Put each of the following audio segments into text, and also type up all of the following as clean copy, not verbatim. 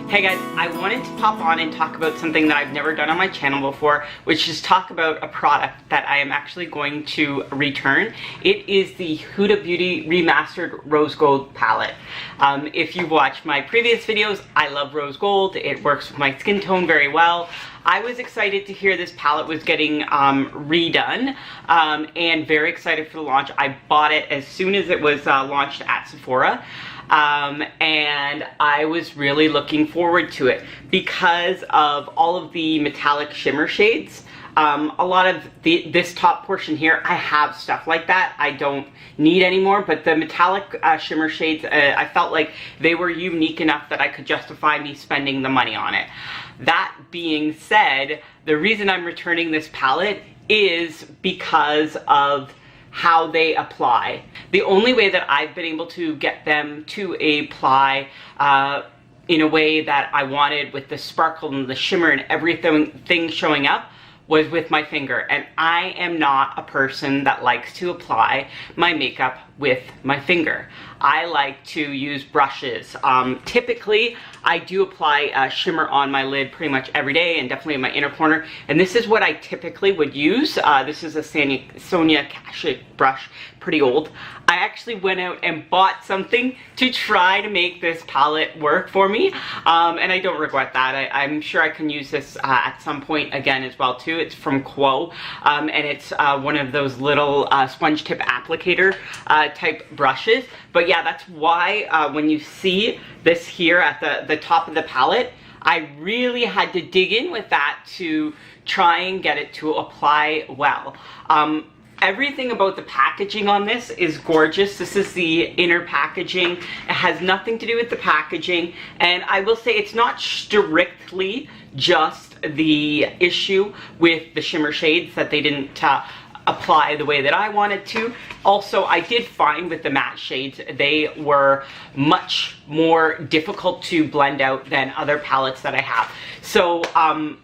Hey guys, I wanted to pop on and talk about something that I've never done on my channel before, which is talk about a product that I am actually going to return. It is the Huda Beauty Remastered Rose Gold palette. If you've watched my previous videos, I love rose gold. It works with my skin tone very well. I was excited to hear this palette was getting redone and very excited for the launch. I bought it as soon as it was launched at Sephora. And I was really looking forward to it because of all of the metallic shimmer shades. A lot of this top portion here, I have stuff like that. I don't need anymore, but the metallic shimmer shades, I felt like they were unique enough that I could justify me spending the money on it. That being said, the reason I'm returning this palette is because of how they apply. The only way that I've been able to get them to apply in a way that I wanted, with the sparkle and the shimmer and everything showing up, was with my finger. And I am not a person that likes to apply my makeup with my finger. I like to use brushes. Typically, I do apply shimmer on my lid pretty much every day, and definitely in my inner corner. And this is what I typically would use. This is a Sonia Kashuk brush, pretty old. I actually went out and bought something to try to make this palette work for me, and I don't regret that. I'm sure I can use this at some point again as well too. It's from Quo, and it's one of those little sponge tip applicator type brushes. But yeah, that's why when you see this here at the top of the palette, I really had to dig in with that to try and get it to apply well. Everything about the packaging on this is gorgeous. This is the inner packaging. It has nothing to do with the packaging, and I will say it's not strictly just the issue with the shimmer shades that they didn't apply the way that I wanted to. Also, I did find with the matte shades, they were much more difficult to blend out than other palettes that I have. So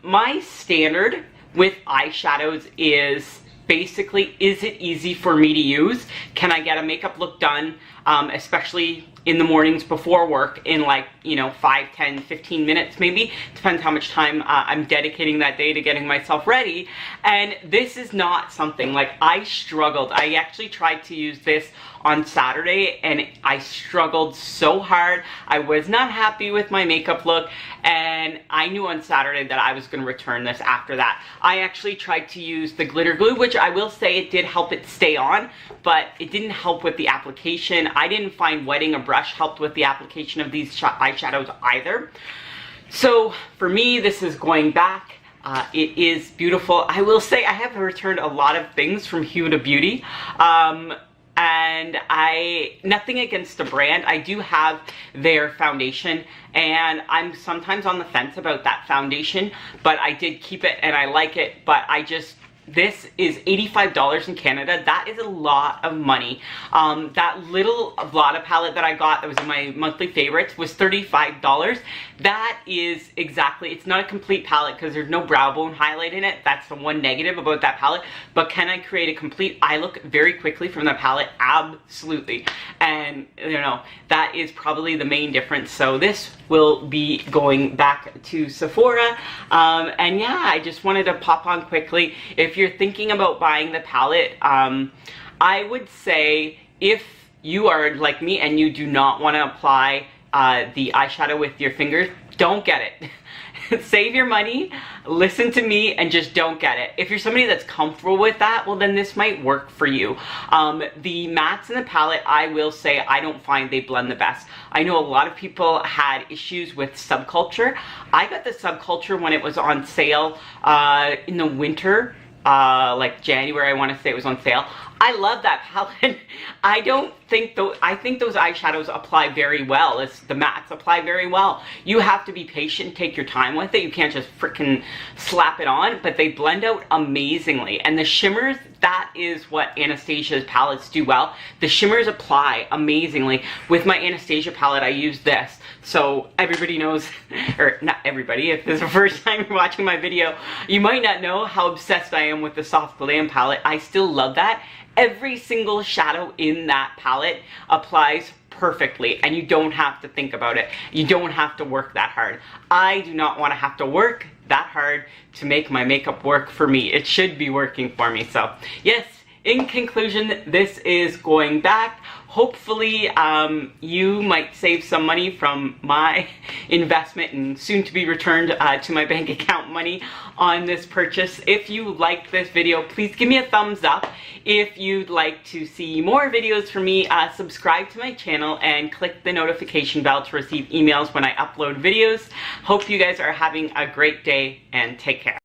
my standard with eyeshadows is basically, is it easy for me to use? Can I get a makeup look done, especially in the mornings before work, in like, 5, 10, 15 minutes maybe? Depends how much time I'm dedicating that day to getting myself ready. And this is not something, like, I struggled. I actually tried to use this on Saturday and I struggled so hard. I was not happy with my makeup look, and I knew on Saturday that I was going to return this after that. I actually tried to use the glitter glue, which I will say it did help it stay on, but it didn't help with the application. I didn't find wetting a brush helped with the application of these eyeshadows either. So for me, this is going back. It is beautiful. I will say I have returned a lot of things from Huda Beauty. And nothing against the brand. I do have their foundation, and I'm sometimes on the fence about that foundation, but I did keep it and I like it. But this is $85 in Canada. That is a lot of money. That little Vlada palette that I got that was in my monthly favorites was $35. That is exactly, it's not a complete palette because there's no brow bone highlight in it. That's the one negative about that palette. But can I create a complete eye look very quickly from the palette? Absolutely. And that is probably the main difference. So this will be going back to Sephora. And yeah, I just wanted to pop on quickly. If you're thinking about buying the palette, I would say if you are like me and you do not want to apply the eyeshadow with your fingers, don't get it. Save your money, listen to me, and just don't get it. If you're somebody that's comfortable with that, well then this might work for you. The mattes in the palette, I will say, I don't find they blend the best. I know a lot of people had issues with Subculture. I got the Subculture when it was on sale in the winter. Like January, I want to say it was on sale. I love that palette. I think those eyeshadows apply very well. The mattes apply very well. You have to be patient, take your time with it. You can't just freaking slap it on, but they blend out amazingly. And the shimmers that is what Anastasia's palettes do well. The shimmers apply amazingly. With my Anastasia palette, I use this. So everybody knows, or not everybody, if this is the first time you're watching my video, you might not know how obsessed I am with the Soft Glam palette. I still love that. Every single shadow in that palette applies perfectly, and you don't have to think about it. You don't have to work that hard. I do not want to have to work that hard to make my makeup work for me. It should be working for me. So yes, in conclusion, this is going back. Hopefully you might save some money from my investment and soon to be returned to my bank account money on this purchase. If you liked this video, please give me a thumbs up. If you'd like to see more videos from me, subscribe to my channel and click the notification bell to receive emails when I upload videos. Hope you guys are having a great day and take care.